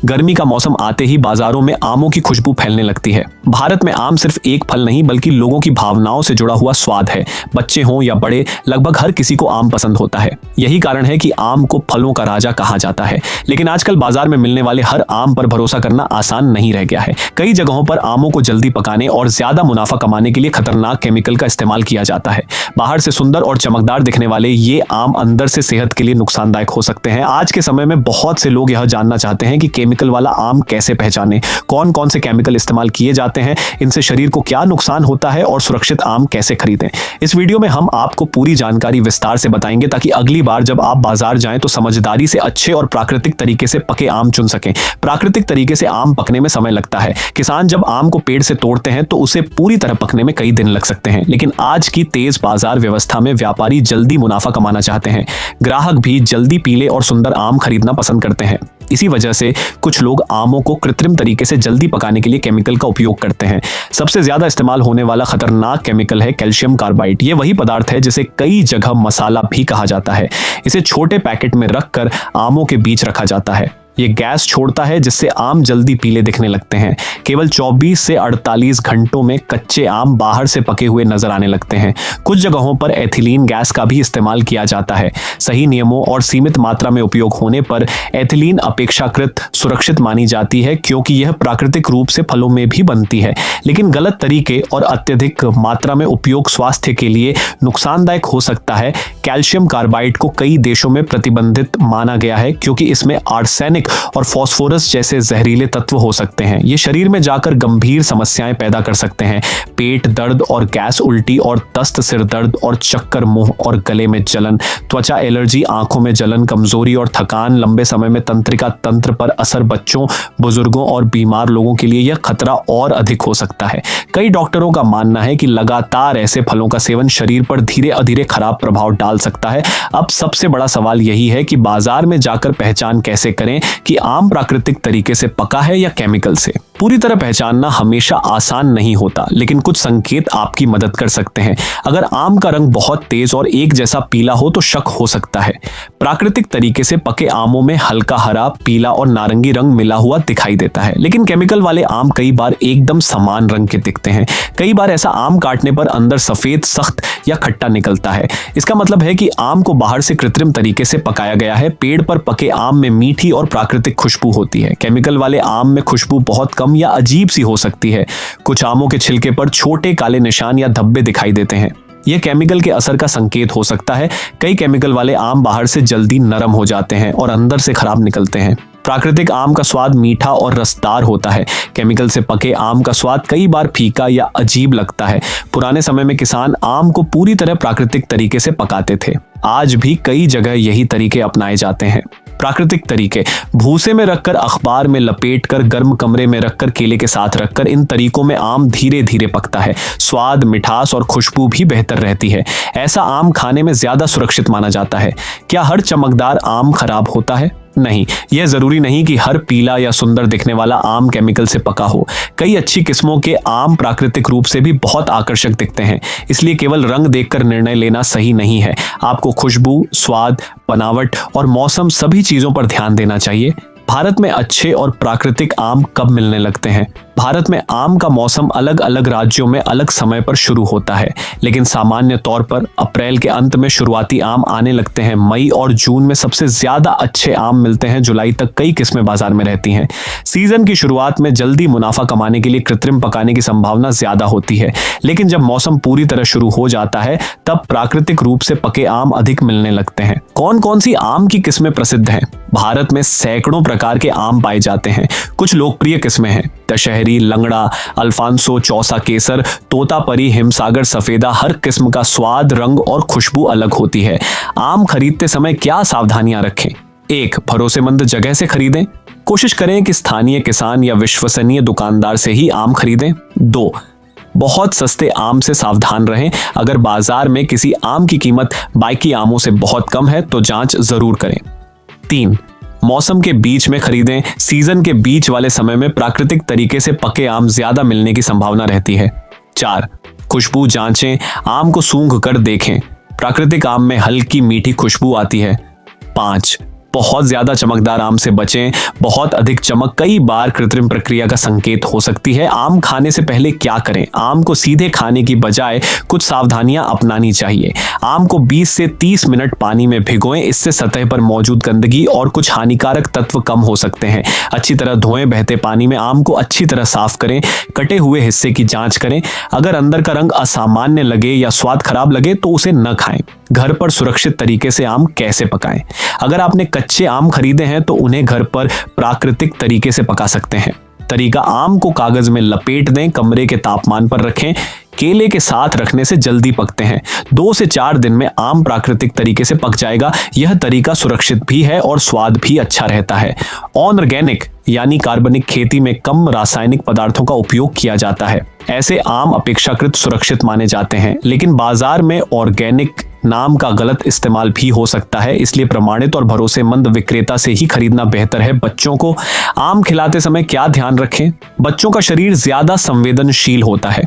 गर्मी का मौसम आते ही बाजारों में आमों की खुशबू फैलने लगती है। भारत में आम सिर्फ एक फल नहीं बल्कि लोगों की भावनाओं से जुड़ा हुआ स्वाद है। बच्चे हों या बड़े, लगभग हर किसी को आम पसंद होता है। यही कारण है कि आम को फलों का राजा कहा जाता है। लेकिन आजकल बाजार में मिलने वाले हर आम पर भरोसा करना आसान नहीं रह गया है। कई जगहों पर आमों को जल्दी पकाने और ज्यादा मुनाफा कमाने के लिए खतरनाक केमिकल का इस्तेमाल किया जाता है। बाहर से सुंदर और चमकदार दिखने वाले ये आम अंदर से सेहत के लिए नुकसानदायक हो सकते हैं। आज के समय में बहुत से लोग यह जानना चाहते हैं कि केमिकल वाला आम कैसे पहचानें, कौन कौन से केमिकल इस्तेमाल किए जाते हैं, इनसे शरीर को क्या नुकसान होता है और सुरक्षित आम कैसे खरीदें। इस वीडियो में हम आपको पूरी जानकारी विस्तार से बताएंगे ताकि अगली बार जब आप बाजार जाएं तो समझदारी से अच्छे और प्राकृतिक तरीके से पके आम चुन सकें। प्राकृतिक तरीके से आम पकने में समय लगता है। किसान जब आम को पेड़ से तोड़ते हैं तो उसे पूरी तरह पकने में कई दिन लग सकते हैं। लेकिन आज की तेज बाजार व्यवस्था में व्यापारी जल्दी मुनाफा कमाना चाहते हैं। ग्राहक भी जल्दी पीले और सुंदर आम खरीदना पसंद करते हैं। इसी वजह से कुछ लोग आमों को कृत्रिम तरीके से जल्दी पकाने के लिए केमिकल का उपयोग करते हैं। सबसे ज्यादा इस्तेमाल होने वाला खतरनाक केमिकल है कैल्शियम कार्बाइड। ये वही पदार्थ है जिसे कई जगह मसाला भी कहा जाता है। इसे छोटे पैकेट में रखकर आमों के बीच रखा जाता है। ये गैस छोड़ता है जिससे आम जल्दी पीले दिखने लगते हैं। केवल 24 से 48 घंटों में कच्चे आम बाहर से पके हुए नजर आने लगते हैं। कुछ जगहों पर एथिलीन गैस का भी इस्तेमाल किया जाता है। सही नियमों और सीमित मात्रा में उपयोग होने पर एथिलीन अपेक्षाकृत सुरक्षित मानी जाती है क्योंकि यह प्राकृतिक रूप से फलों में भी बनती है। लेकिन गलत तरीके और अत्यधिक मात्रा में उपयोग स्वास्थ्य के लिए नुकसानदायक हो सकता है। कैल्शियम कार्बाइड को कई देशों में प्रतिबंधित माना गया है क्योंकि इसमें आर्सेनिक और फास्फोरस जैसे जहरीले तत्व हो सकते हैं। ये शरीर में जाकर गंभीर समस्याएं पैदा कर सकते हैं। पेट दर्द और गैस, उल्टी और दस्त, सिर दर्द और चक्कर, मुंह और गले में जलन, त्वचा एलर्जी, आंखों में जलन, कमजोरी और थकान, लंबे समय में तंत्रिका तंत्र पर असर, बच्चों, बुजुर्गों और बीमार लोगों के लिए यह खतरा और अधिक हो सकता है। कई डॉक्टरों का मानना है कि लगातार ऐसे फलों का सेवन शरीर पर धीरे धीरे खराब प्रभाव डाल सकता है। अब सबसे बड़ा सवाल यही है कि बाजार में जाकर पहचान कैसे करें कि आम प्राकृतिक तरीके से पका है या केमिकल से। पूरी तरह पहचानना हमेशा आसान नहीं होता, लेकिन कुछ संकेत आपकी मदद कर सकते हैं। अगर आम का रंग बहुत तेज और एक जैसा पीला हो तो शक हो सकता है। प्राकृतिक तरीके से पके आमों में हल्का हरा, पीला और नारंगी रंग मिला हुआ दिखाई देता है। लेकिन केमिकल वाले आम कई बार एकदम समान रंग के दिखते हैं। कई बार ऐसा आम काटने पर अंदर सफेद, सख्त या खट्टा निकलता है। इसका मतलब है कि आम को बाहर से कृत्रिम तरीके से पकाया गया है। पेड़ पर पके आम में मीठी और प्राकृतिक खुशबू होती है। केमिकल वाले आम में खुशबू बहुत कम या अजीब सी हो सकती है। कुछ आमों के छिलके पर छोटे काले निशान या धब्बे दिखाई देते हैं। यह केमिकल के असर का संकेत हो सकता है। कई केमिकल वाले आम बाहर से जल्दी नरम हो जाते हैं और अंदर से खराब निकलते हैं। प्राकृतिक आम का स्वाद मीठा और रसदार होता है। केमिकल से पके आम का स्वाद कई बार फीका या अजीब लगता है। पुराने समय में किसान आम को पूरी तरह प्राकृतिक तरीके से पकाते थे। आज भी कई जगह यही तरीके अपनाए जाते हैं। प्राकृतिक तरीके: भूसे में रखकर, अखबार में लपेटकर, गर्म कमरे में रखकर, केले के साथ रखकर। इन तरीकों में आम धीरे धीरे पकता है। स्वाद, मिठास और खुशबू भी बेहतर रहती है। ऐसा आम खाने में ज्यादा सुरक्षित माना जाता है। क्या हर चमकदार आम खराब होता है? नहीं, यह जरूरी नहीं कि हर पीला या सुंदर दिखने वाला आम केमिकल से पका हो। कई अच्छी किस्मों के आम प्राकृतिक रूप से भी बहुत आकर्षक दिखते हैं। इसलिए केवल रंग देखकर निर्णय लेना सही नहीं है। आपको खुशबू, स्वाद, बनावट और मौसम, सभी चीजों पर ध्यान देना चाहिए। भारत में अच्छे और प्राकृतिक आम कब मिलने लगते हैं? भारत में आम का मौसम अलग अलग राज्यों में अलग समय पर शुरू होता है, लेकिन सामान्य तौर पर अप्रैल के अंत में शुरुआती आम आने लगते हैं। मई और जून में सबसे ज्यादा अच्छे आम मिलते हैं। जुलाई तक कई किस्में बाजार में रहती हैं। सीजन की शुरुआत में जल्दी मुनाफा कमाने के लिए कृत्रिम पकाने की संभावना ज्यादा होती है, लेकिन जब मौसम पूरी तरह शुरू हो जाता है तब प्राकृतिक रूप से पके आम अधिक मिलने लगते हैं। कौन कौन सी आम की किस्में प्रसिद्ध हैं? भारत में सैकड़ों प्रकार के आम पाए जाते हैं। कुछ लोकप्रिय किस्में हैं: दशहरी, लंगड़ा, अल्फांसो, चौसा केसर, तोतापरी, हिमसागर सफेदा। हर किस्म का स्वाद, रंग और खुशबू अलग होती है। आम खरीदते समय क्या सावधानियां रखें? 1. भरोसेमंद जगह से खरीदें। कोशिश करें कि स्थानीय किसान या विश्वसनीय दुकानदार से ही आम खरीदें। 2. बहुत सस्ते आम से सावधान रहें। अगर बाजार में किसी आम की कीमत बाकी आमों से बहुत कम है तो जांच जरूर करें। 3. मौसम के बीच में खरीदें। सीजन के बीच वाले समय में प्राकृतिक तरीके से पके आम ज्यादा मिलने की संभावना रहती है। 4. खुशबू जांचें। आम को सूंघ कर देखें। प्राकृतिक आम में हल्की मीठी खुशबू आती है। 5. बहुत ज्यादा चमकदार आम से बचें। बहुत अधिक चमक कई बार कृत्रिम प्रक्रिया का संकेत हो सकती है। आम खाने से पहले क्या करें? आम को सीधे खाने की बजाय कुछ सावधानियां अपनानी चाहिए। आम को 20 से 30 मिनट पानी में भिगोएं, इससे सतह पर मौजूद गंदगी और कुछ हानिकारक तत्व कम हो सकते हैं। अच्छी तरह धोएं, बहते पानी में आम को अच्छी तरह साफ करें। कटे हुए हिस्से की जांच करें। अगर अंदर का रंग असामान्य लगे या स्वाद खराब लगे तो उसे न खाएं। घर पर सुरक्षित तरीके से आम कैसे पकाएं? अगर आपने कच्चे आम खरीदे हैं तो उन्हें घर पर प्राकृतिक तरीके से पका सकते हैं। तरीका: आम को कागज में लपेट दें, कमरे के तापमान पर रखें। केले के साथ रखने से जल्दी पकते हैं। 2 से 4 दिन में आम प्राकृतिक तरीके से पक जाएगा। यह तरीका सुरक्षित भी है और स्वाद भी अच्छा रहता है। ऑर्गेनिक यानी कार्बनिक खेती में कम रासायनिक पदार्थों का उपयोग किया जाता है। ऐसे आम अपेक्षाकृत सुरक्षित माने जाते हैं, लेकिन बाजार में ऑर्गेनिक नाम का गलत इस्तेमाल भी हो सकता है, इसलिए प्रमाणित और भरोसेमंद विक्रेता से ही खरीदना बेहतर है। बच्चों को आम खिलाते समय क्या ध्यान रखें? बच्चों का शरीर ज्यादा संवेदनशील होता है,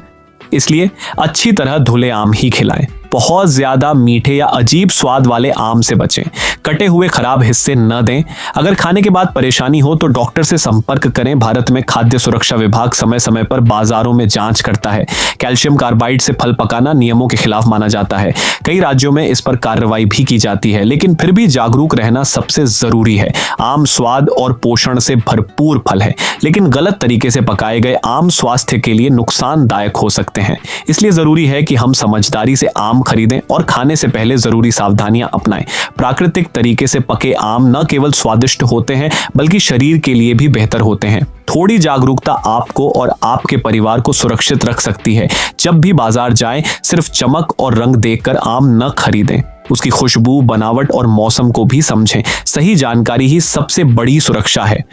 इसलिए अच्छी तरह धुले आम ही खिलाएं। बहुत ज्यादा मीठे या अजीब स्वाद वाले आम से बचें। कटे हुए खराब हिस्से न दें। अगर खाने के बाद परेशानी हो तो डॉक्टर से संपर्क करें। भारत में खाद्य सुरक्षा विभाग समय समय पर बाजारों में जांच करता है। कैल्शियम कार्बाइड से फल पकाना नियमों के खिलाफ माना जाता है। कई राज्यों में इस पर कार्रवाई भी की जाती है, लेकिन फिर भी जागरूक रहना सबसे जरूरी है। आम स्वाद और पोषण से भरपूर फल है, लेकिन गलत तरीके से पकाए गए आम स्वास्थ्य के लिए नुकसानदायक हो सकते हैं। इसलिए जरूरी है कि हम समझदारी से आम खरीदें और खाने से पहले जरूरी सावधानियां अपनाएं। प्राकृतिक तरीके से पके आम न केवल स्वादिष्ट होते हैं बल्कि शरीर के लिए भी बेहतर होते हैं। थोड़ी जागरूकता आपको और आपके परिवार को सुरक्षित रख सकती है। जब भी बाजार जाएं, सिर्फ चमक और रंग देखकर आम न खरीदें। उसकी खुशबू, बनावट और मौसम को भी समझें। सही जानकारी ही सबसे बड़ी सुरक्षा है।